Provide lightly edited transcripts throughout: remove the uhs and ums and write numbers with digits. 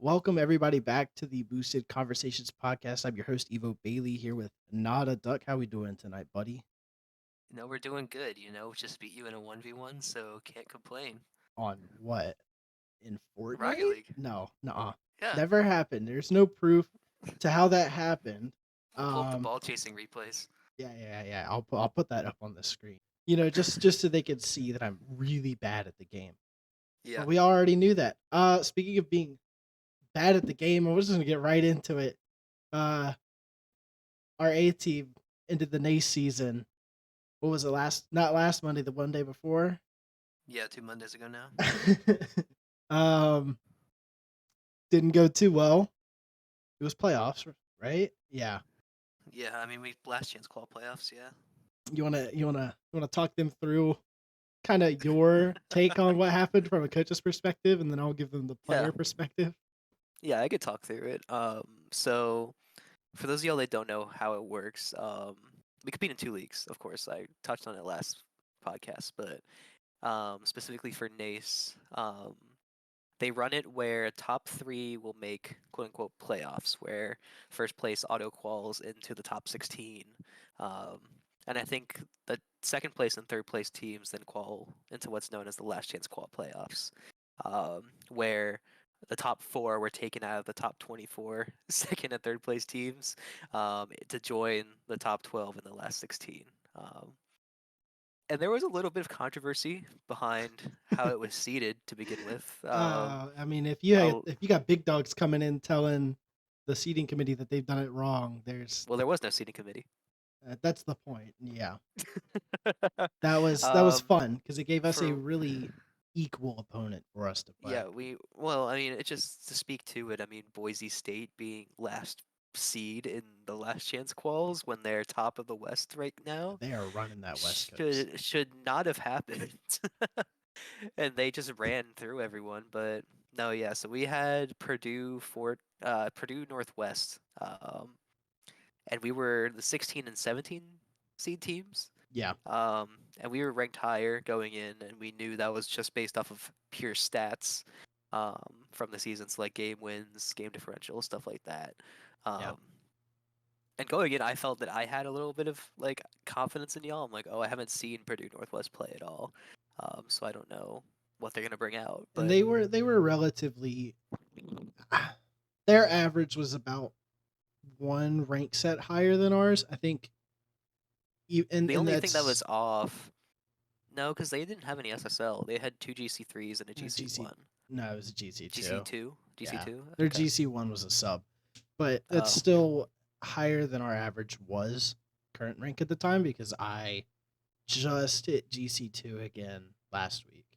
Welcome everybody back to the Boosted Conversations podcast. I'm your host Evo Bailey here with Nada Duck. How we doing tonight, buddy? We're doing good. Just beat you in a 1v1, so can't complain. On what? In Rocket Fortnite? League. No, nah, Yeah. never happened. There's no proof to how that happened. We'll pull up the Um, ball chasing replays. yeah. I'll put that up on the screen. Just so they can see that I'm really bad at the game. Yeah. But we already knew that. Speaking of being bad at the game, I was just gonna get right into it. Uh, our A team ended the NACE season. What was it last? Not last Monday, the one day before. Yeah, 2 Mondays ago now. um, didn't go too well. It was playoffs, right? Yeah. Yeah, I mean we last chance call playoffs. Yeah. You wanna talk them through kind of your take on what happened from a coach's perspective, and then I'll give them the Yeah. player perspective. Yeah, I could talk through it. So for those of y'all that don't know how it works, we compete in two leagues. Of course, I touched on it last podcast, but specifically for NACE, they run it where top three will make quote unquote playoffs, where first place auto quals into the top 16. Um, and I think the second place and third place teams then qual into what's known as the last chance qual playoffs, where the top four were taken out of the top 24 second and third place teams to join the top 12 in the last 16. Um, and there was a little bit of controversy behind how it was seeded to begin with. I mean, Oh, if you got big dogs coming in telling the seating committee that they've done it wrong, well, there was no seating committee. that's the point. Yeah, that was um, fun because it gave us a for really equal opponent for us to play. yeah, well, I mean, it just to speak to it. I mean, Boise State being last seed in the last chance quals when they're top of the West right now They are running that West Coast. should not have happened, and they just ran through everyone. But no, yeah. So we had Purdue Northwest, and we were the 16 and 17 seed teams. Yeah, And we were ranked higher going in, and we knew that was just based off of pure stats from the seasons, like game wins, game differential, stuff like that. yeah. Um, and going in, I felt that I had a little bit of like confidence in y'all. I'm like, oh, I haven't seen Purdue Northwest play at all, so I don't know what they're gonna bring out. And But they were relatively their average was about one rank set higher than ours. I think the and only thing that that's was off, no, because they didn't have any SSL. They had two GC3s and a GC. GC1. No, it was a GC2. GC2, Yeah, GC2. their Okay. GC1 was a sub, but that's Oh, still higher than our average was current rank at the time because I just hit GC2 again last week,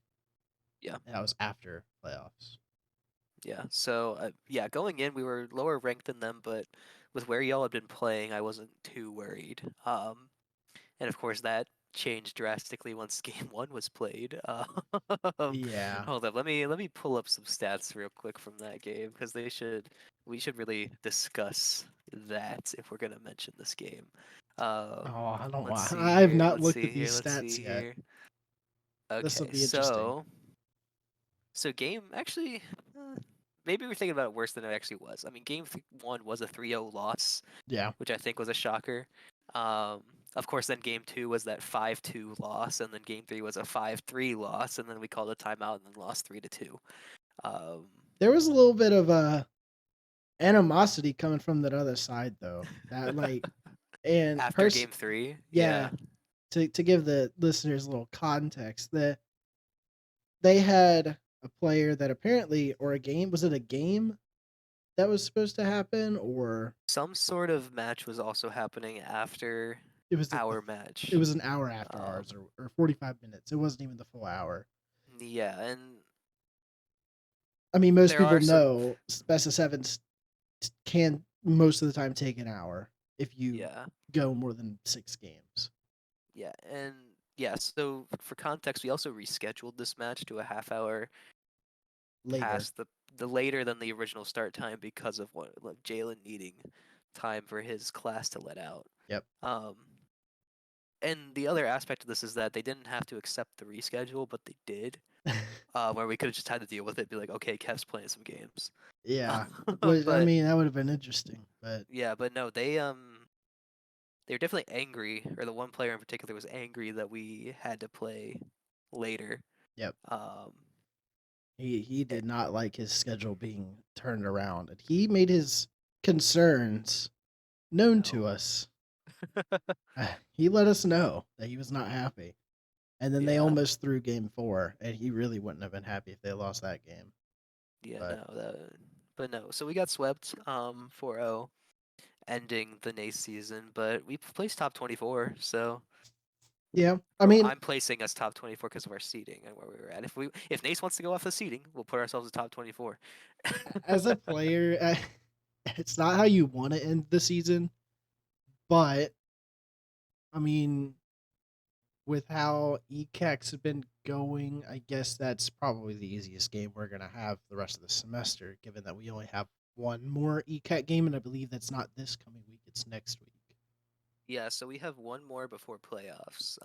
yeah. and that was after playoffs. Yeah. So yeah, going in, we were lower ranked than them, but with where y'all had been playing, I wasn't too worried. And of course that changed drastically once game one was played. Yeah, Hold up, let me pull up some stats real quick from that game because we should really discuss that if we're gonna mention this game. Um, oh, I don't let's want. see I have here. not Let's looked see at here. these Let's stats see yet. here. This will Okay, be interesting. so game actually, maybe we're thinking about it worse than it actually was. I mean, one was a 3-0 loss, Yeah, which I think was a shocker. Um, of course, then game two was that 5-2 loss, and then game three was a 5-3 loss, and then we called a timeout and then lost 3-2. Um, there was a little bit of animosity coming from that other side though. That like and After game three, yeah, yeah, to give the listeners a little context, that they had a player that apparently or a game was it a game that was supposed to happen or some sort of match was also happening after it was our it match. was an hour after Um, ours or 45 minutes. It wasn't even the full hour. yeah, and I mean, most there people are some, know best of sevens can most of the time take an hour if you yeah, go more than 6 games yeah, and yeah. So for context, we also rescheduled this match to a half hour later. past the later than the original start time because of what like Jalen needing time for his class to let out. Yep. Um, and the other aspect of this is that they didn't have to accept the reschedule, but they did. where we could have just had to deal with it, be like, okay, Kev's playing some games. Yeah. Which, I But mean, that would have been interesting, but yeah, but no, they were definitely angry, or the one player in particular was angry that we had to play later. yep. Um, He it, did not like his schedule being turned around, and he made his concerns known no, to us. He let us know that he was not happy. And then they yeah, almost threw game 4, and he really wouldn't have been happy if they lost that game. yeah, But no, but no. So we got swept 4-0, ending the NACE season, but we placed top 24, so. yeah, I Or mean, I'm placing us top 24 because of our seeding and where we were at. If NACE wants to go off the seeding, we'll put ourselves at top 24. as a player, it's not how you want to end the season, but I mean, with how ECACs have been going, I guess that's probably the easiest game we're going to have the rest of the semester, given that we only have one more ECAC game, and I believe that's not this coming week, it's next week. Yeah, so we have one more before playoffs.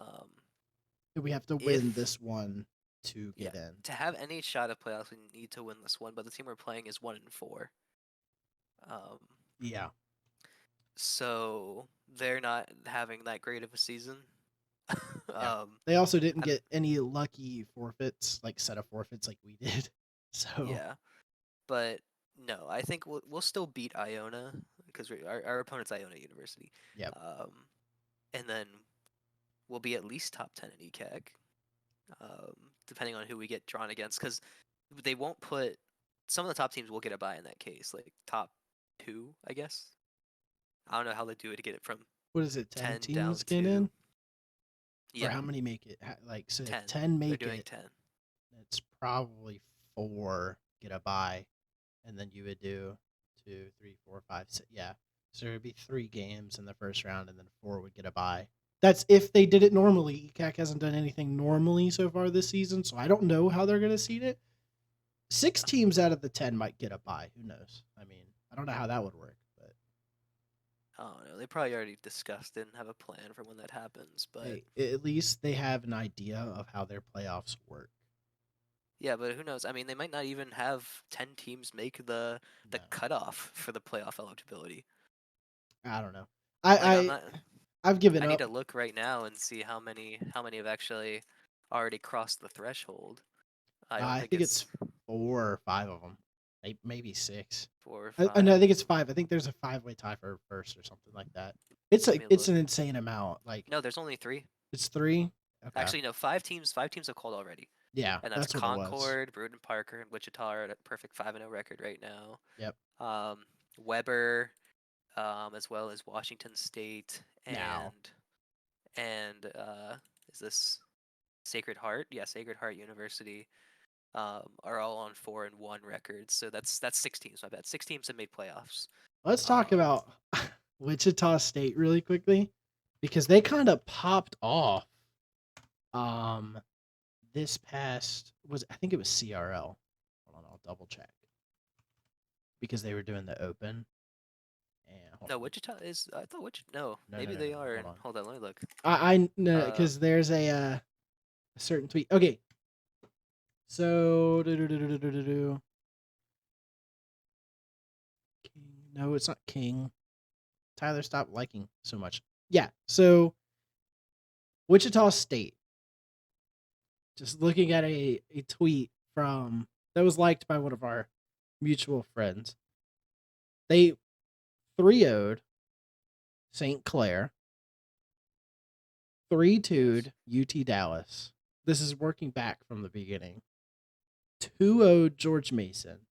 We have to win If this one to Yeah, get in. to have any shot at playoffs, we need to win this one. But the team we're playing is 1-4. Um, Yeah. so they're not having that great of a season. Yeah. um, They also didn't and get any lucky forfeits, like set of forfeits like we did. So, yeah, but no, I think we'll still beat Iona because our opponent's Iona University. yeah. Um, and then we'll be at least top 10 in ECAG, depending on who we get drawn against. Because they won't put some of the top teams will get a bye in that case, like top 2, I guess. I don't know how they do it to get it from What is it? 10 10 teams down get in? to Or yeah, how many make it? Like, so if 10. 10 They're make doing it, 10. it's probably 4 get a bye. And then you would do 2, 3, 4, 5, 6. Yeah. So it would be 3 games in the first round, and then 4 would get a bye. That's if they did it normally. ECAC hasn't done anything normally so far this season, so I don't know how they're going to seed it. 6 teams out of the 10 might get a bye. Who knows? I mean, I don't know how that would work, but I don't know. They probably already discussed it and have a plan for when that happens. But hey, at least they have an idea of how their playoffs work. yeah, but who knows? I mean, they might not even have 10 teams make the No, cutoff for the playoff eligibility. I don't know. Like I'm I not. I've given I need up. to look right now and see how many have actually already crossed the threshold. I don't I think think it's it's 4 or 5 of them, maybe 6. 4 or No, 5. I think it's 5. I think there's a 5-way tie for first or something like that. It's Let like me it's look. an insane amount. Like No, there's only 3. it's 3. Okay, Actually, no, 5 teams. 5 teams have called already, yeah, and that's that's what it was. Concord, Bruton Parker, and Wichita are at a perfect 5-0 record right now. Yep. Weber, as well as Washington State, Now and is this Sacred Heart? Yeah, Sacred Heart University. Are all on 4-1 records. So that's 6 teams. My bad. 6 teams have made playoffs. let's talk Um, about Wichita State really quickly because they kind of popped off. Um, this past was I think it was CRL. Hold on, I'll double check because they were doing the open. And hold no, on, Wichita is. I thought Wichita. No, no, no, maybe no, they no. are. Hold on. Hold on, let me look. I no Uh, because there's a certain tweet. Okay, so no, it's not King. Tyler, stop liking so much. Yeah, so Wichita State. Just looking at a tweet from that was liked by one of our mutual friends. They 3-0'd St. Clair, yes. 3-2'd UT Dallas. This is working back from the beginning. 2-0'd George Mason,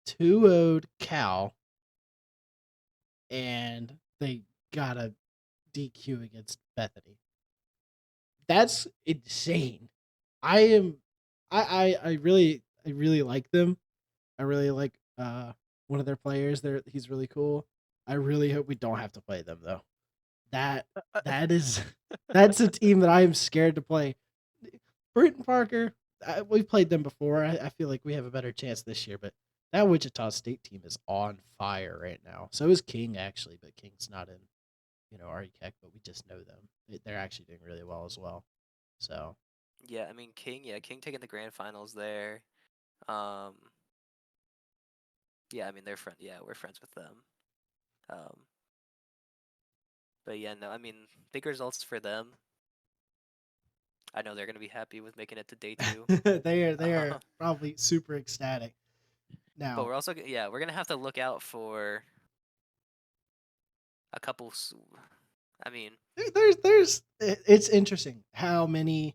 2-0'd Cal, and they got a DQ against Bethany. That's insane. I am I really like them. I really like one of their players. He's really cool. I really hope we don't have to play them though. That that is that's a team that I am scared to play. Bruton Parker, we've played them before. I feel like we have a better chance this year, but that Wichita State team is on fire right now. So is King actually, but King's not in, RECAC, but we just know them. They're actually doing really well as well. So Yeah, I mean King. Yeah, King taking the grand finals there. Um, yeah, I mean they're friend. Yeah, we're friends with them. Um, but yeah, no, I mean big results for them. I know they're gonna be happy with making it to day two. They are Uh, probably super ecstatic. but Now, we're also yeah we're gonna have to look out for a couple. I mean, it's interesting how many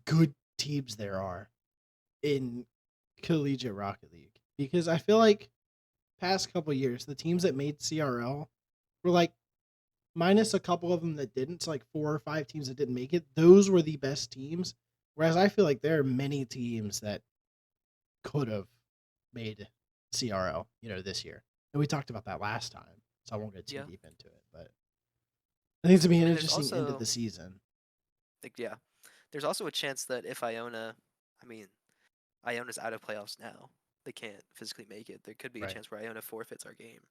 good teams there are in collegiate Rocket League, because I feel like past couple years the teams that made CRL were like, minus a couple of them that didn't, so like 4 or 5 teams that didn't make it, those were the best teams. Whereas I feel like there are many teams that could have made CRL, this year. And we talked about that last time, so I won't get too yeah. deep into it. But I think it's gonna be I an mean, there's interesting end of also the season. like yeah, there's also a chance that if Iona, I mean, Iona's out of playoffs now. They can't physically make it. There could be a Right. chance where Iona forfeits our game,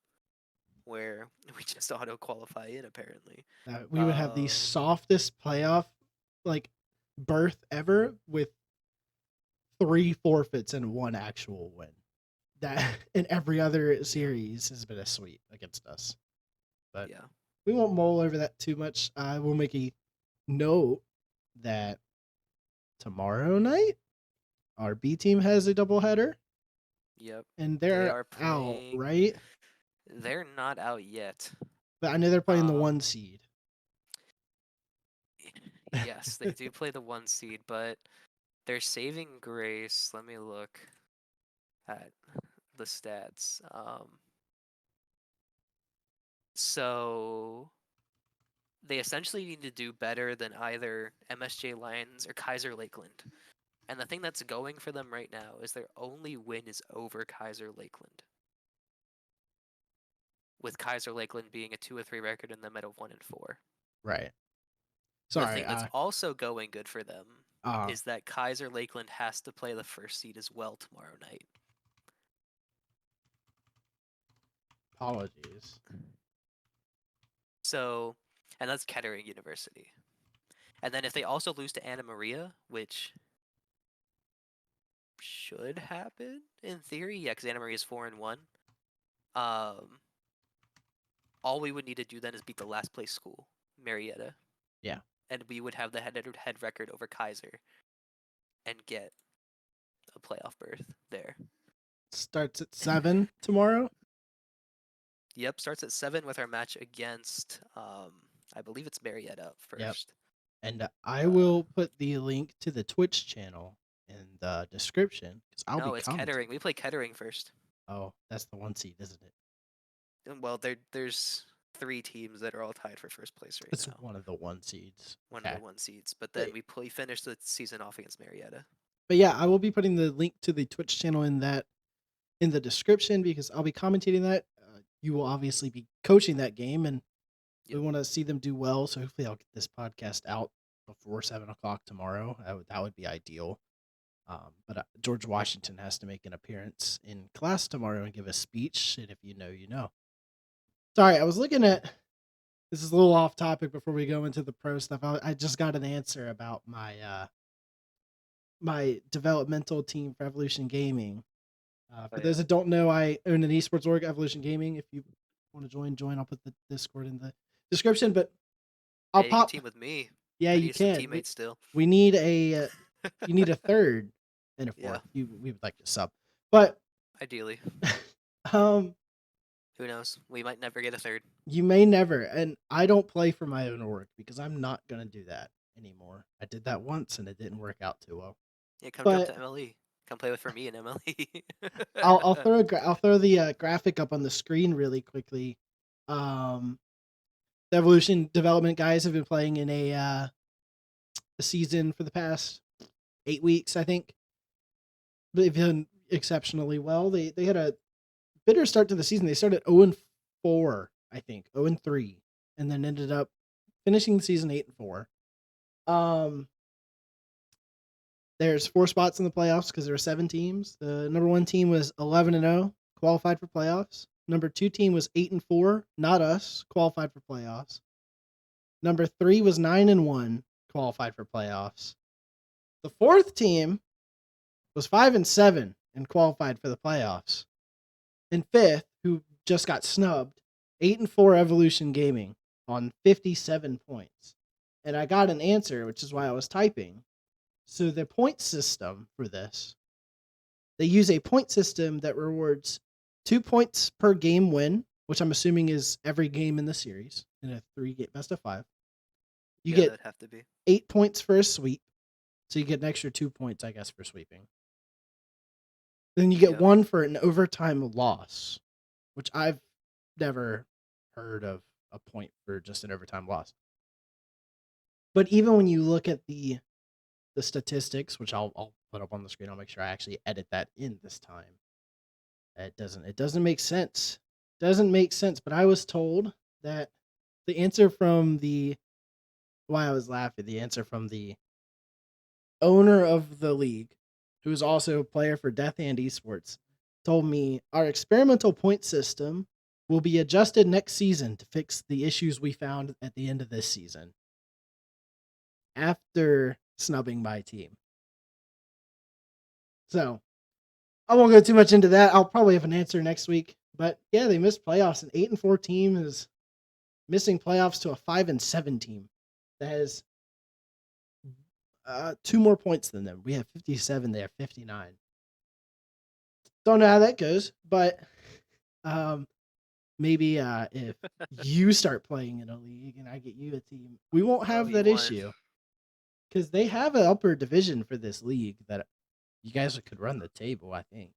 where we just auto qualify in apparently. We would have the Um, softest playoff like berth ever with 3 forfeits and 1 actual win. That in every other yeah, series has been a sweep against us. But yeah, we won't mull over that too much. I will make a note that tomorrow night our B team has a doubleheader, yep. and They they're are out, playing. right? They're not out yet. But I know they're playing the Um, 1 seed. yes, they do play the 1 seed, but their saving grace. Let me look at the stats. So they essentially need to do better than either MSJ Lions or Kaiser Lakeland. And the thing that's going for them right now is their only win is over Kaiser Lakeland, with Kaiser Lakeland being a 2-3 record in the middle of 1-4. Right. The Sorry. thing that's also going good for them Uh is that Kaiser Lakeland has to play the first seed as well tomorrow night. Apologies. So, and that's Kettering University. And then if they also lose to Anna Maria, which should happen in theory, yeah, because Anna Maria is 4-1. Um, all we would need to do then is beat the last place school, Marietta, Yeah. and we would have the head record over Kaiser and get a playoff berth there. Starts at 7 tomorrow. Yep, starts at 7 with our match against, I believe it's Marietta up Yep. first. And I Uh, will put the link to the Twitch channel in the description because I'll be no, it's Kettering. commentating. We play Kettering first. Oh, that's the 1 seed, isn't it? Well, there's 3 teams that are all tied for first place right It's now. one of the 1 seeds. One of Okay. the 1 seeds, but But then we finished the season off against Marietta. yeah, I will be putting the link to the Twitch channel in the description because I'll be commentating that. You will obviously be coaching that game, and we Yep. want to see them do well. So hopefully, I'll get this podcast out before 7 o'clock tomorrow. That would be ideal. But George Washington has to make an appearance in class tomorrow and give a speech. And if you know, you know. Sorry, I was looking at. This is a little off topic before we go into the pro stuff. I just got an answer about my developmental team for Evolution Gaming. Oh For yeah. those that don't know, I own an esports org, Evolution Gaming. If you want to join. I'll put the Discord in the description. But I'll Hey, you can pop. team with me. Yeah, I you need some can. teammates still. We need a you need a third and a Yeah, fourth. We would like to sub, but ideally. um, Who knows? We might never get a third. you may never. And I don't play for my own org because I'm not gonna do that anymore. I did that once and it didn't work out too well. Yeah, come jump But to MLE. Come play with for me in MLE. I'll throw the graphic up on the screen really quickly. Um, the Evolution development guys have been playing in a season for the past 8 weeks, I think. They've done exceptionally well. They had a bitter start to the season. They started 0-4, I think, 0-3, and then ended up finishing the season 8-4. Um, there's 4 spots in the playoffs because there were 7 teams. The number 1 team was 11-0, qualified for playoffs. Number 2 team was 8-4, not us, qualified for playoffs. Number 3 was 9-1, qualified for playoffs. The fourth team was 5-7 and qualified for the playoffs. And fifth, who just got snubbed, 8-4 Evolution Gaming on 57 points. And I got an answer, which is why I was typing. So the point system for this, they use a point system that rewards 2 points per game win, which I'm assuming is every game in the series in a 3-game best of 5. You Yeah, get that'd have to be. 8 points for a sweep. So you get an extra 2 points, I guess, for sweeping. Then you get Yep. 1 for an overtime loss, which I've never heard of a point for just an overtime loss. But even when you look at the statistics, which I'll put up on the screen, I'll make sure I actually edit that in this time. It doesn't make sense. Doesn't make sense. But I was told that the answer from the why I was laughing, the answer from the owner of the league, who is also a player for Death Hand Esports, told me our experimental point system will be adjusted next season to fix the issues we found at the end of this season after snubbing my team. So I won't go too much into that. I'll probably have an answer next week. But yeah, they missed playoffs. An 8-4 team is missing playoffs to a 5-7 team that has 2 more points than them. We have 57. They have 59. Don't know how that goes, but maybe if you start playing in a league and I get you a team, we won't have You that want issue because they have an upper division for this league that you guys could run the table. I think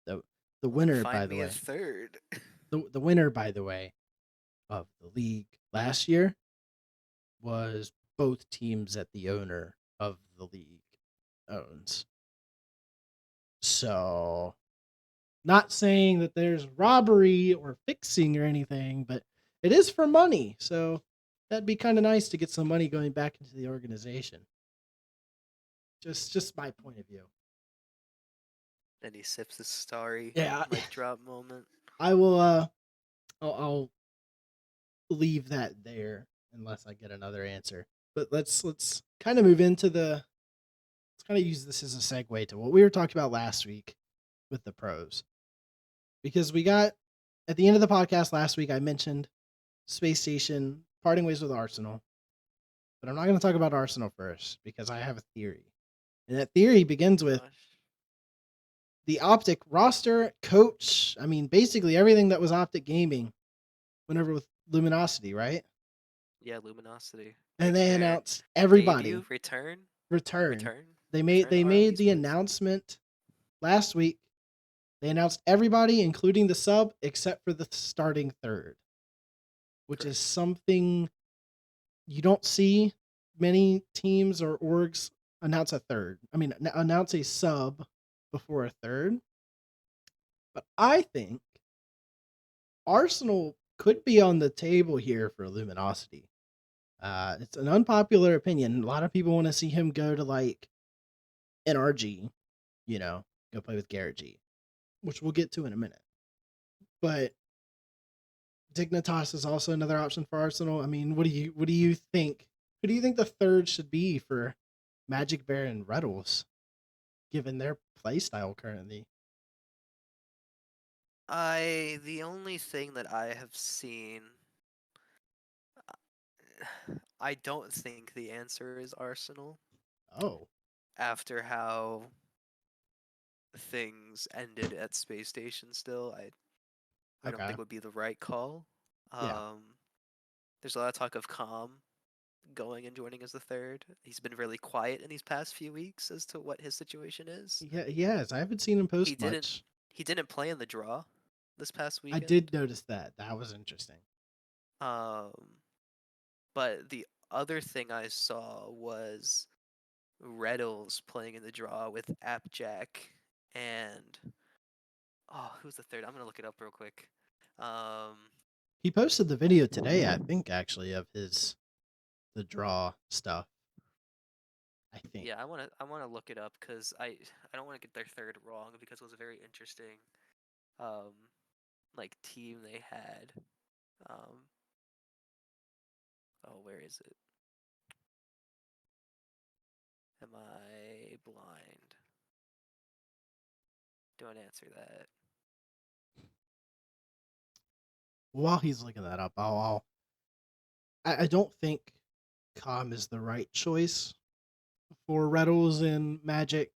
the the winner, by find the me a way, third. the winner, by the way, of the league last year was both teams that the owner of the league owns. So, not saying that there's robbery or fixing or anything, but it is for money. So, that'd be kind of nice to get some money going back into the organization. Just my point of view. Then he sips his starry Yeah, mic drop moment. I will I'll leave that there unless I get another answer. But let's kind of move into let's kind of use this as a segue to what we were talking about last week with the pros. Because we got at the end of the podcast last week, I mentioned Space Station parting ways with Arsenal. But I'm not going to talk about Arsenal first because I have a theory. And that theory begins with Gosh. the Optic roster, coach. I mean, basically everything that was Optic Gaming went over with Luminosity, right? Yeah, Luminosity. And Make they their announced everybody debut, return, return. return, They made return to they RL made the Esports. announcement last week. They announced everybody, including the sub, except for the starting third, which is Correct. something you don't see many teams or orgs announce a third. I mean, announce a sub before a third. But I think Arsenal could be on the table here for Luminosity. It's an unpopular opinion. A lot of people want to see him go to like NRG, go play with Garrett G, which we'll get to in a minute. But Dignitas is also another option for Arsenal. I mean, what do you think? Who do you think the third should be for Magic Bear and Reddles, given their play style currently? The only thing that I have seen, I don't think the answer is Arsenal Oh, after how things ended at Space Station. Still, I don't okay, think would be the right call. yeah, Um, there's a lot of talk of Calm going and joining as the third. He's been really quiet in these past few weeks as to what his situation is. yeah, yes. I haven't seen him He post didn't much. he didn't play in the draw this past I did weekend. notice that. That was interesting. Um, but the other thing I saw was Reddles playing in the draw with Appjack and who's the third? I'm gonna look it up real quick. Um, He posted the video today, I think, actually, of the draw stuff. I think. yeah, I wanna look it up because I don't want to get their third wrong because it was a very interesting um like team they had. Um, oh, where is it? Am I blind? Don't answer that. While he's looking that up, I don't think Calm is the right choice for Retals and Magic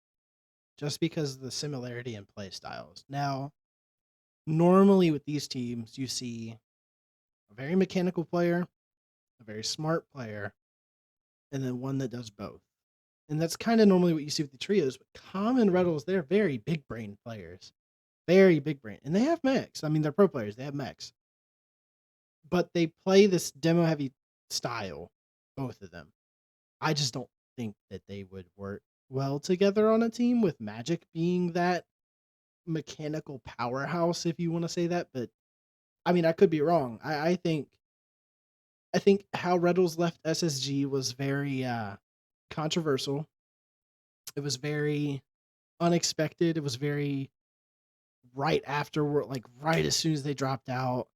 just because of the similarity in play styles. Now, normally with these teams, you see a very mechanical player, a very smart player, and then one that does both. And that's kind of normally what you see with the trios. But Calm and Retals, they're very big brain players. Very big brain. And they have mechs. I mean, they're pro players, they have mechs. But they play this demo heavy style, both of them. I just don't think that they would work well together on a team with Magic being that mechanical powerhouse, if you want to say that. But I mean, I could be wrong. I think how Reynolds left SSG was very controversial. It was very unexpected. It was very right after, like right as soon as they dropped out.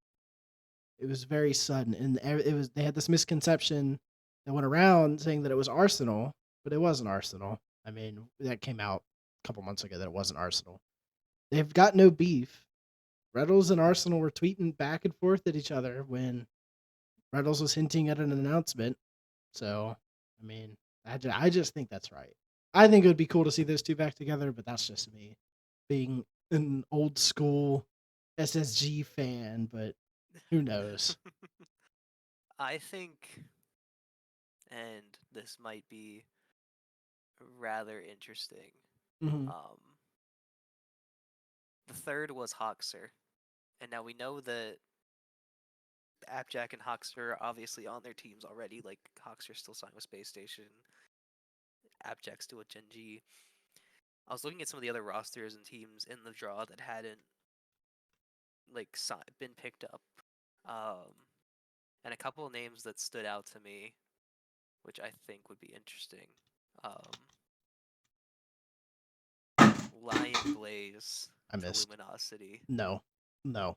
It was very sudden, and they had this misconception that went around saying that it was Arsenal, but it wasn't Arsenal. I mean, that came out a couple months ago that it wasn't Arsenal. They've got no beef. Reynolds and Arsenal were tweeting back and forth at each other when Reynolds was hinting at an announcement. So, I mean, I just think that's right. I think it would be cool to see those two back together, but that's just me being an old school SSG fan, but who knows? I think, and this might be rather interesting. Hmm. Um, the third was Hoxer, and now we know that Appjack and Hoxer are obviously on their teams already. Like Hoxer's still signed with Space Station, Appjack's still with Gen G. I was looking at some of the other rosters and teams in the draw that hadn't like been picked up, um, and a couple of names that stood out to me, which I think would be interesting. Um, Lion Blaze I to missed. Luminosity. No, no,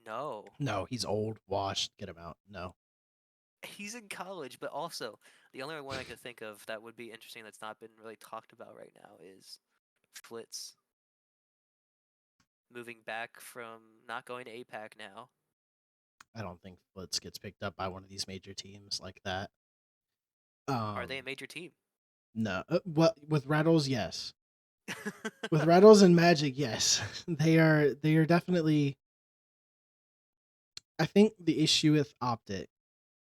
No, no. He's old, washed. Get him out. No. he's in college, but also the only one I could think of that would be interesting that's not been really talked about right now is Flitz moving back from not going to APAC now. I don't think Blitz gets picked up by one of these major teams like that. Are they a Um, major team? no. What with Rattles? Yes. With Rattles and Magic, yes. They are definitely. I think the issue with Optic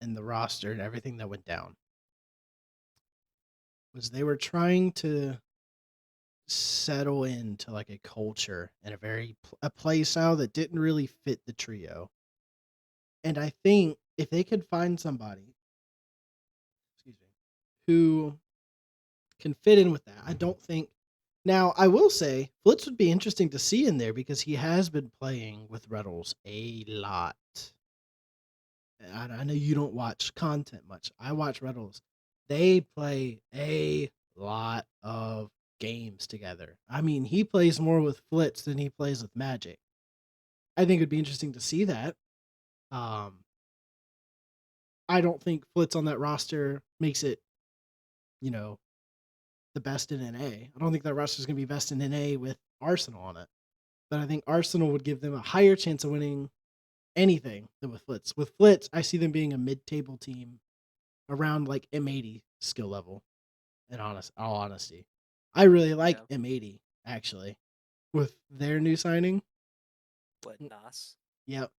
and the roster and everything that went down was they were trying to settle into like a culture and a play style that didn't really fit the trio. And I think if they could find somebody, excuse me, who can fit in with that, I don't think. Now, I will say, Flitz would be interesting to see in there because he has been playing with Reynolds a lot. I know you don't watch content much. I watch Reynolds. They play a lot of games together. I mean, he plays more with Flitz than he plays with Magic. I think it'd be interesting to see that. Um, I don't think Flitz on that roster makes it, you know, the best in NA. I don't think that roster is going to be best in NA with Arsenal on it. But I think Arsenal would give them a higher chance of winning anything than with Flitz. With Flitz, I see them being a mid-table team around like M80 skill level. In all honesty, I really like Yeah. M80 actually with their new signing. What, Nas? Yep,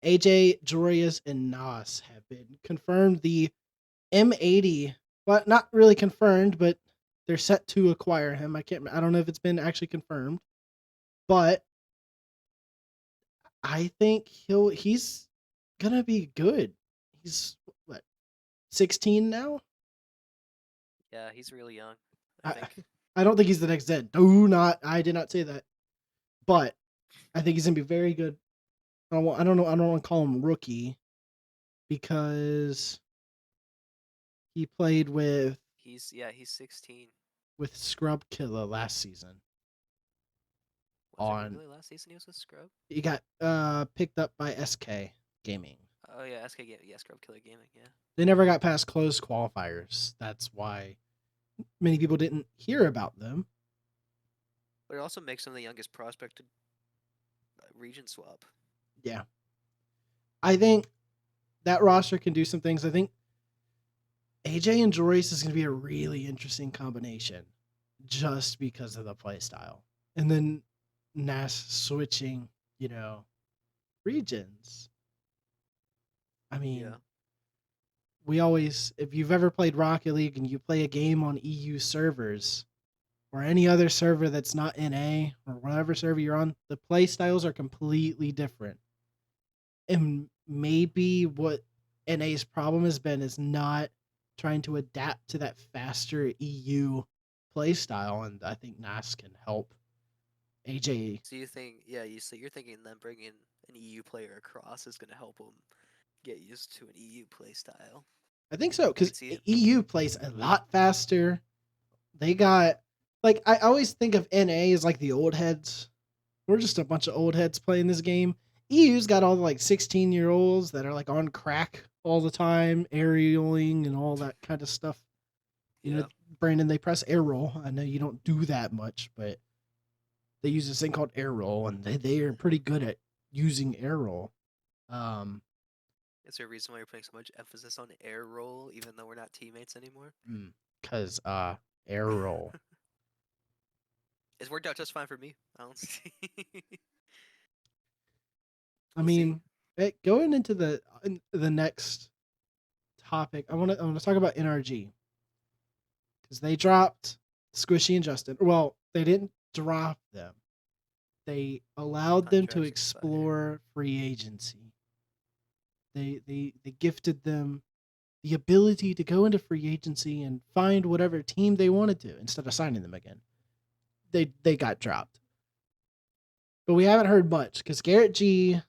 AJ Jorius and Nas have been confirmed. The M80, well, not really confirmed, but they're set to acquire him. I don't know if it's been actually confirmed, but I think he's gonna be good. He's what, 16 now? Yeah, he's really young, I I think. I don't think he's the next Zed. I did not say that. But I think he's gonna be very good. I don't know. I don't want to call him rookie because he played He's 16. with Scrub Killa last season. Was it On really last season he was with Scrub? He got picked up by SK Gaming. Oh yeah, SK Gaming. Yeah, Scrub Killer Gaming. Yeah. They never got past closed qualifiers. That's why Many people didn't hear about them. But it also makes them the youngest prospect to region swap. Yeah. I think that roster can do some things. I think AJ and Joyce is going to be a really interesting combination just because of the play style. And then Nas switching, you know, regions. I Yeah. mean, we always, if you've ever played Rocket League and you play a game on EU servers or any other server that's not NA or whatever server you're on, the play styles are completely different. And maybe what NA's problem has been is not trying to adapt to that faster EU play style. And I think NAS can help AJ. So you think, yeah, you're thinking them bringing an EU player across is going to help them get used to an EU play style. I think so I because can see it. EU plays a lot faster. They got, like, I always think of NA as like the old heads. We're just a bunch of old heads playing this game. EU's got all the like 16-year-olds that are like on crack all the time, aerialing and all that kind of stuff. You know, Yeah. Brandon, they press air roll. I know you don't do that much, but they use this thing called air roll, and they are pretty good at using air roll. Um, Is there a reason why you're putting so much emphasis on air roll, even though we're not teammates anymore? because air roll. It's worked out just fine for me. I don't see. I We'll see. mean, going into the next topic, I want to talk about NRG because they dropped Squishy and Justin. Well, they didn't drop them. They allowed them to Contracts expired. explore free agency. They gifted them the ability to go into free agency and find whatever team they wanted to instead of signing them again. They got dropped. But we haven't heard much because Garrett G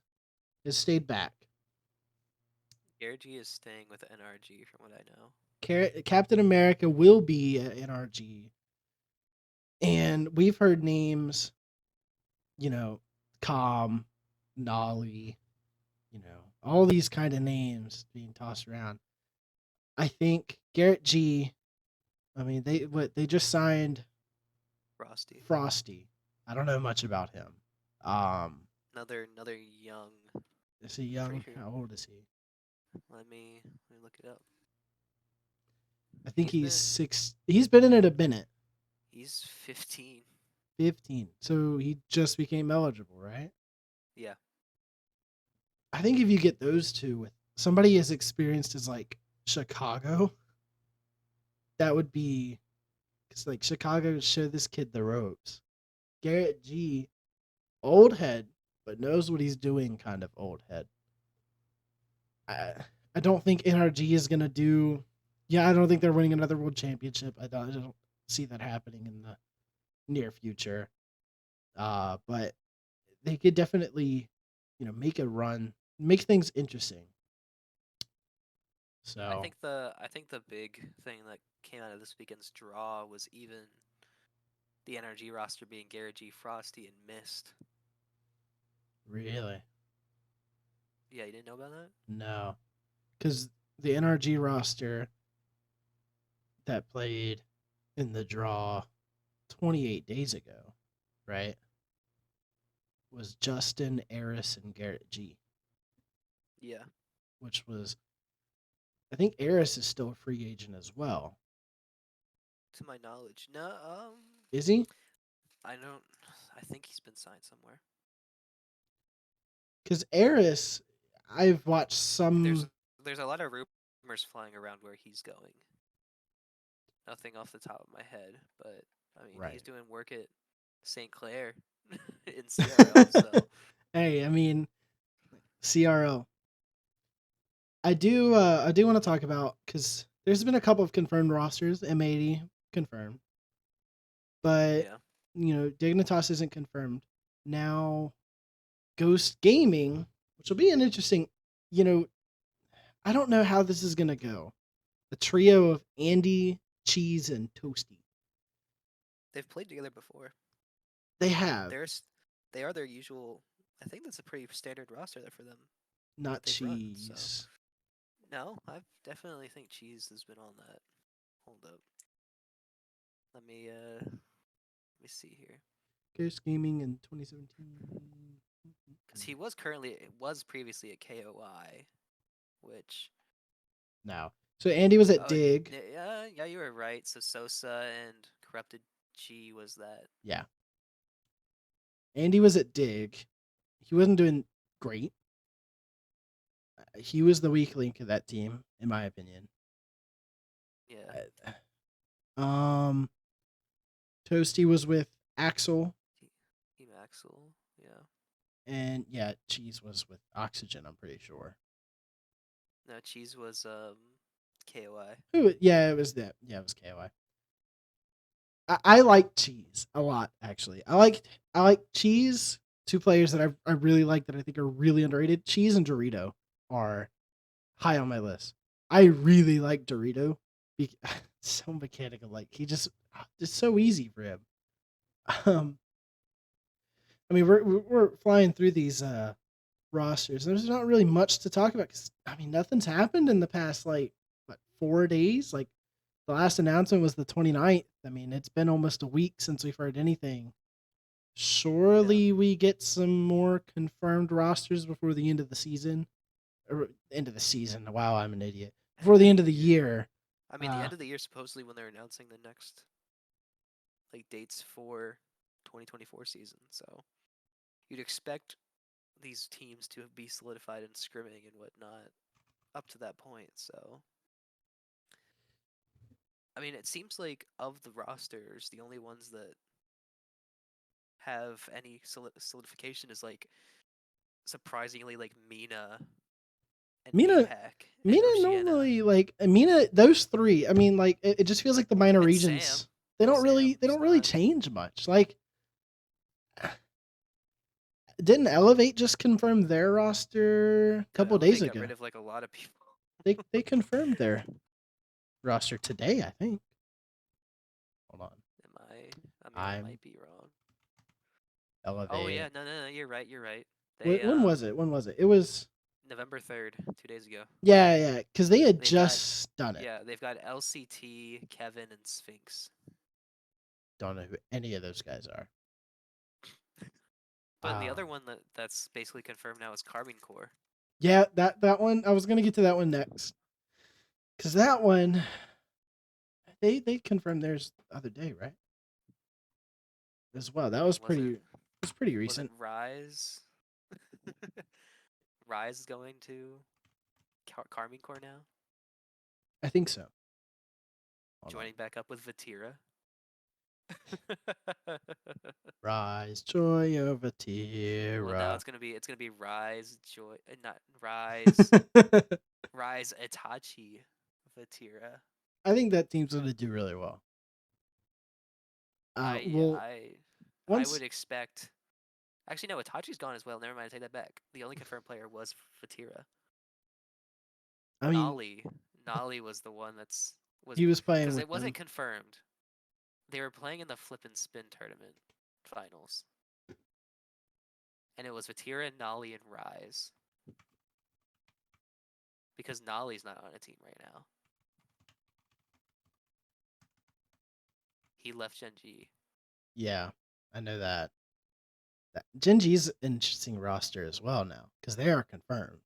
has stayed back. Garrett G is staying with NRG from what I know. Captain America will be at NRG. And we've heard names, you know, Calm, Nolly, all these kind of names being tossed around. I think Garrett G, I mean, they just signed Frosty. Frosty. I don't know much about him. Um, Another young. is he Pretty young? sure. How old is he? Let me look it up. I think He's he's been 6. He's been in it a minute. he's 15. 15. So he just became eligible, right? Yeah. I think if you get those two with somebody as experienced as like Chicago, that would be because like Chicago showed this kid the ropes. Garrett G, old head, but knows what he's doing, kind of old head. I I don't think NRG is gonna do. Yeah, I don't think they're winning another world championship. I don't see that happening in the near future. But they could definitely, make a run, make things interesting. So I think the big thing that came out of this weekend's draw was even the NRG roster being Garrett G, Frosty, and Mist. really, Yeah, you didn't know about that? no, because the NRG roster that played in the draw 28 days ago, right, was Justin, Eris, and Garrett G, Yeah, which was, I think Eris is still a free agent as well. to my knowledge. No, Is he? I don't. I think he's been signed somewhere. Because Eris, I've watched There's some. there's a lot of rumors flying around where he's going. Nothing off the top of my head, but I mean he's Right. doing work at St. Clair in CRL, so Hey, I mean, CRO. I do want to talk about because there's been a couple of confirmed rosters, M80 confirmed, but yeah. Dignitas isn't confirmed. Now Ghost Gaming, which will be an interesting, you know, I don't know how this is gonna go. The trio of Andy, Cheese, and Toasty. They've played together before. They have There's they are their usual. I think that's a pretty standard roster there for them not that they've run. So Cheese. no, I definitely think Cheese has been on that. Hold up. let me see here. Ghost Gaming in 2017. Because it was previously at KOI, which No. So Andy was at Dig. yeah, you were right. So Sosa and Corrupted G was that. Yeah. Andy was at Dig. He wasn't doing great. He was the weak link of that team, in my opinion. Yeah, Toasty was with Axel, Team Axel. Yeah. and yeah, Cheese was with Oxygen. I'm pretty sure. No, Cheese was KOI. Who? Yeah, it was that. Yeah, it was KOI. I like Cheese a lot, actually. I like Cheese. Two players that I really like that I think are really underrated. Cheese and Dorito are high on my list. I really like Dorito. So mechanical, like he just so easy for him. Um, I mean, we're flying through these rosters. There's not really much to talk about because I mean, nothing's happened in the past like what 4 days. Like the last announcement was the 29th. I mean, it's been almost a week since we've heard anything. Yeah. Surely we get some more confirmed rosters before the end of the season. Or end of the season. Wow, I'm an idiot. Before End the of end the of the year. year. I mean, the Uh, end of the year supposedly when they're announcing the next like dates for 2024 season. So you'd expect these teams to be solidified in scrimming and whatnot up to that point. So I mean, it seems like of the rosters, the only ones that have any solidification is like surprisingly like Mina and Mina Meepak and Mina Oceana normally like Mina those three. I mean, like it just feels like the minor and regions. Sam. Well, They Sam's don't really not. change much. Like didn't Elevate just confirm their roster a No, couple days Elevate got ago? rid of like a lot of people. They confirmed their roster today, I think. Hold on. Am I? I mean, I I'm might be wrong. Oh Elevate. yeah, no, you're right. You're right. They When was it? When was it? It was November 3rd, 2 days ago. yeah, because they had They've got just done it. yeah, they've got LCT, Kevin, and Sphinx. Don't know who any of those guys are. But the Um, other one that's basically confirmed now is Carbine Core. yeah, that one. I was gonna get to that one next because that one they confirmed theirs the other day, right? As well. That was Wasn't pretty wasn't recent. Rise? Rise is going to Carmine Core now, I think so. Hold on. joining back up with Vatira. Rise, joy of a Well, now Tira. it's gonna be Rise Joy, not Rise Rise Itachi Vatira. I think that team's gonna do really well. I Well, I I once would expect. Actually, no, Itachi's gone as well. Never mind, I take that back. The only confirmed player was Vatira. I mean Nolly, Nolly was the one was he was playing because with it wasn't them. confirmed. They were playing in the Flip and Spin tournament finals, and it was Vatira, Nolly, and Rise because Nolly's not on a team right now. He left Gen G. Yeah, I know that. Genji's an interesting roster as well now because they are confirmed,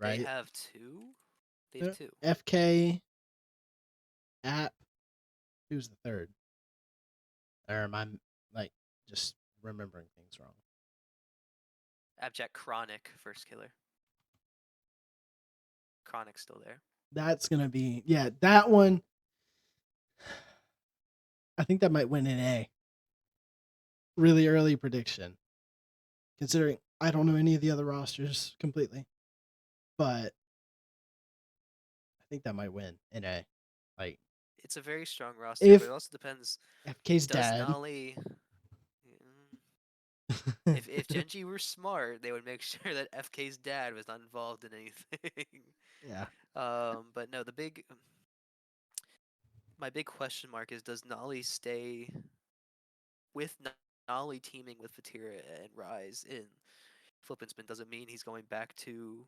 They right? have two. They have two. FK, App. Who's the third? Or am I like just remembering things wrong? Abject Chronic, first killer. Chronic's still there. That's gonna be that one. I think that might win an A. Really early prediction, considering I don't know any of the other rosters completely, but I think that might win an A. Like It's a very strong roster, but if it also depends. FK's Does dad, Nolly? If Genji were smart, they would make sure that FK's dad was not involved in anything. yeah, But no, my big question mark is: does Nolly stay with Nolly teaming with Vatira and Rise in Flip and Spin? Does it mean he's going back to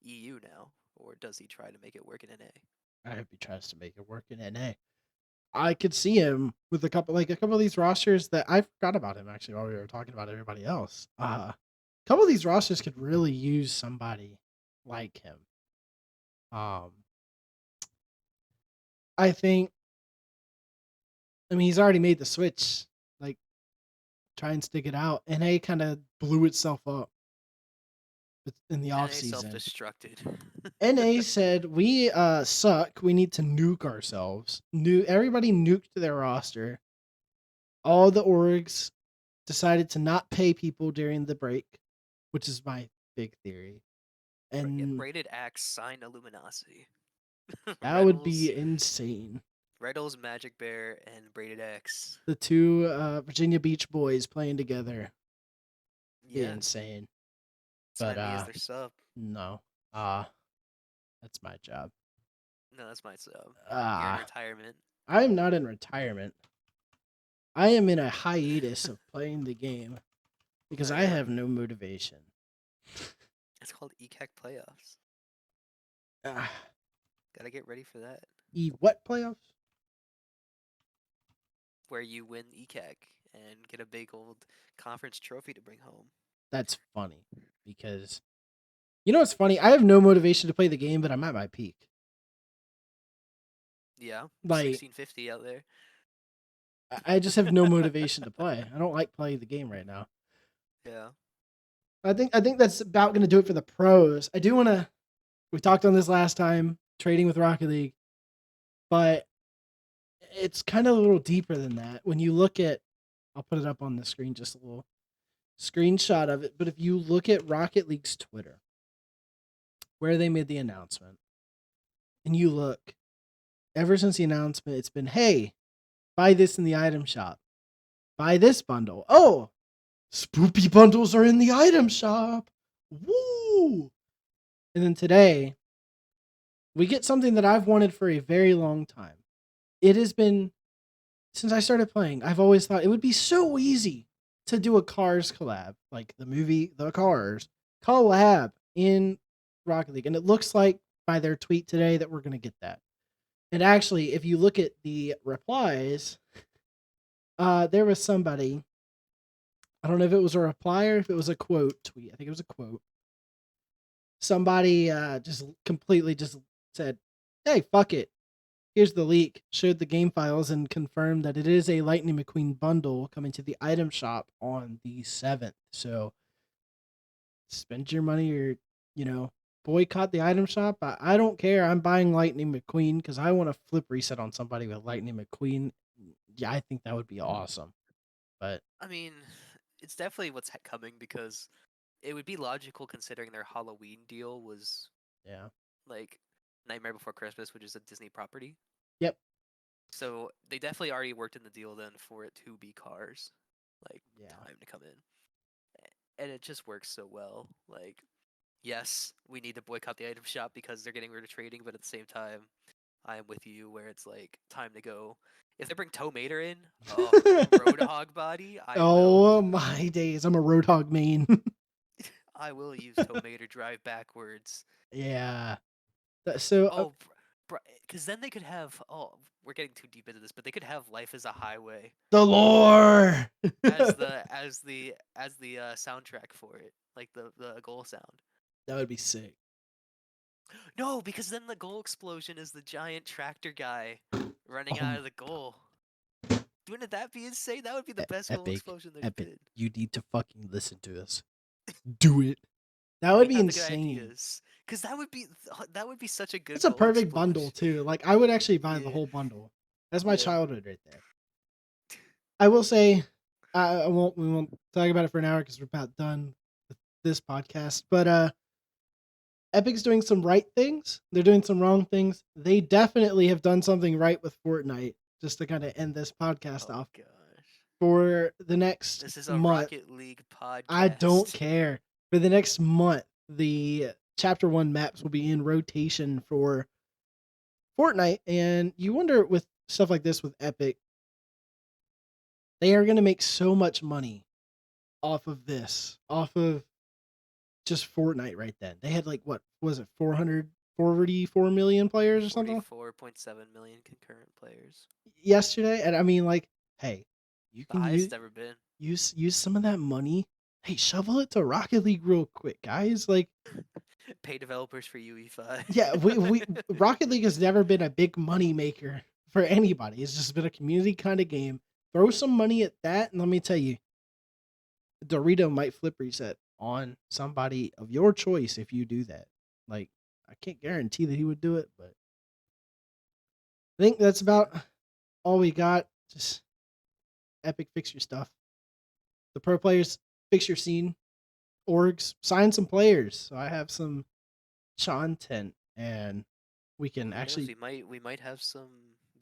EU now, or does he try to make it work in NA? I hope he tries to make it work in NA. I could see him with a couple of these rosters that I forgot about him actually while we were talking about everybody else. A couple of these rosters could really use somebody like him. Um, I think. I mean, he's already made the switch. Like, try and stick it out. NA kind of blew itself up in the off NA season. self-destructed. NA said we suck. We need to nuke ourselves. Everybody nuked their roster. All the orgs decided to not pay people during the break, which is my big theory. Get And Braided Axe sign Illuminati. that would Reynolds, be insane. Reynolds, Magic Bear, and Braided Axe. The two Virginia Beach boys playing together be Yeah, insane. But sign me as their sub. no. That's my job. No, that's my sub. You're in Ah, retirement. I am not in retirement. I am in a hiatus of playing the game because Oh I yeah, have no motivation. it's called ECAC playoffs. Ah, Gotta get ready for that. what playoffs? Where you win ECAC and get a big old conference trophy to bring home. That's funny because you know what's funny? I have no motivation to play the game, but I'm at my peak. Yeah, Like 1650 out there. I just have no motivation to play. I don't like playing the game right now. Yeah. I think that's about going to do it for the pros. I do want to. We talked on this last time, trading with Rocket League, but it's kind of a little deeper than that. When you look at, I'll put it up on the screen, just a little screenshot of it. But if you look at Rocket League's Twitter, where they made the announcement, and you look, ever since the announcement, it's been, hey, buy this in the item shop. Buy this bundle. Oh, spoopy bundles are in the item shop. Woo! And then today, we get something that I've wanted for a very long time. It has been, since I started playing, I've always thought it would be so easy to do a Cars collab, like the movie The Cars collab in Rocket League. And it looks like by their tweet today that we're going to get that. And actually, if you look at the replies, there was somebody, I don't know if it was a reply or if it was a quote tweet. I think it was a quote. Somebody just completely just said, hey, fuck it. Here's the leak. Showed the game files and confirmed that it is a Lightning McQueen bundle coming to the item shop on the 7th. So spend your money or, boycott the item shop. I don't care. I'm buying Lightning McQueen because I want to flip reset on somebody with Lightning McQueen. Yeah, I think that would be awesome. But I mean, it's definitely what's coming because it would be logical considering their Halloween deal was yeah. like Nightmare Before Christmas, which is a Disney property. Yep. So they definitely already worked in the deal then for it to be Cars, like Yeah. time to come in, and it just works so well. Like, yes, we need to boycott the item shop because they're getting rid of trading, but at the same time, I am with you where it's like time to go. If they bring Tow Mater in, oh, Roadhog body, I will. Oh my days. I'm a Roadhog main. I will use Tow Mater drive backwards. Yeah. So Oh, because then they could have. Oh, we're getting too deep into this, but they could have Life as a Highway the lore. as That the soundtrack for it, like the goal sound. would be sick. No, because then the goal explosion is the giant tractor guy running Oh out my of the goal. Wouldn't that be insane? That would be the best goal epic. explosion there's Epic. been. You need to fucking listen to us. Do it. That would We be have the good insane. ideas, because that would be such a good It's a goal perfect bundle explosion. too. Like I would actually buy the Yeah, whole bundle. That's my yeah. childhood right there. I will say, I won't. We won't talk about it for an hour because we're about done with this podcast. But Epic's doing some right things. They're doing some wrong things. They definitely have done something right with Fortnite. Just to kind of end this podcast Oh off gosh, for the next this is a month. Rocket League I don't podcast. care. For the next month, the Chapter 1 maps will be in rotation for Fortnite. And you wonder with stuff like this with Epic, they are going to make so much money off of this, off of just Fortnite right then. They had like, what was it, 400 44 million players or something 44.7 million concurrent players. yesterday. And I mean, like, hey, you The can highest ever been. use some of that money. Hey, shovel it to Rocket League real quick, guys. Like, Pay developers for UE5. yeah, we Rocket League has never been a big money maker for anybody. It's just been a community kind of game. Throw some money at that, and let me tell you, Dorito might flip reset on somebody of your choice if you do that. Like, I can't guarantee that he would do it, but I think that's Yeah. about all we got. Just epic fix your stuff. The pro players fix your scene. Orgs sign some players. So I have some content, and we can Who knows? actually, We might have some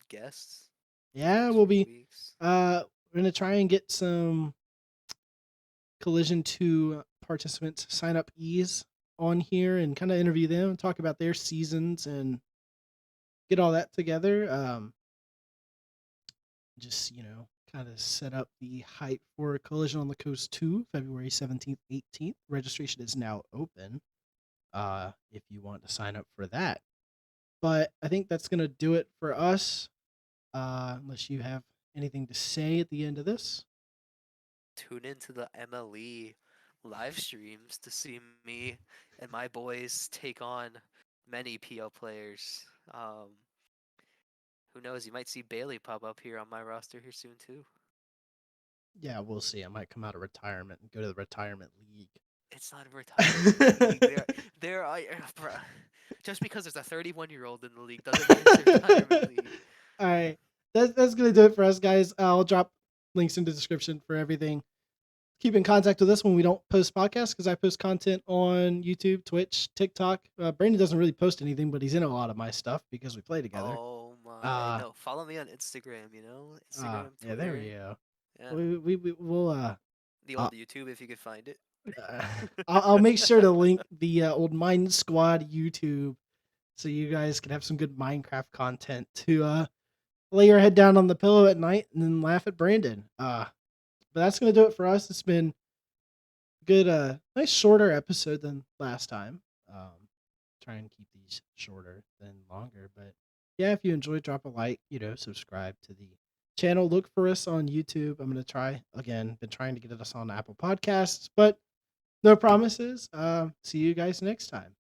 guests the yeah, next we'll few be weeks. we're gonna try and get some Collision 2 participants sign up ease on here and kind of interview them and talk about their seasons and get all that together. Just, kind of set up the hype for Collision on the Coast 2, February 17th, 18th. Registration is now open if you want to sign up for that. But I think that's going to do it for us, unless you have anything to say at the end of this. Tune into the MLE live streams to see me and my boys take on many PL players. Who knows? You might see Bailey pop up here on my roster here soon too. Yeah, we'll see. I might come out of retirement and go to the retirement league. It's not a retirement league. There are, bruh. Just because there's a 31-year-old in the league doesn't mean it's a retirement league. All right. That's gonna do it for us, guys. I'll drop links in the description for everything. Keep in contact with us when we don't post podcasts because I post content on YouTube, Twitch, TikTok. Brandon doesn't really post anything, but he's in a lot of my stuff because we play together. Oh my, Uh no, follow me on Instagram, Instagram, yeah, there we Twitter, go. yeah, We'll the uh, old YouTube if you could find it. uh I'll make sure to link the old Mine Squad YouTube so you guys can have some good Minecraft content to lay your head down on the pillow at night and then laugh at Brandon. But that's gonna do it for us. It's been good, nice shorter episode than last time. Try and keep these shorter than longer. But yeah, if you enjoyed, drop a like, subscribe to the channel. Look for us on YouTube. I'm gonna try again. Been trying to get us on Apple Podcasts, but no promises. See you guys next time.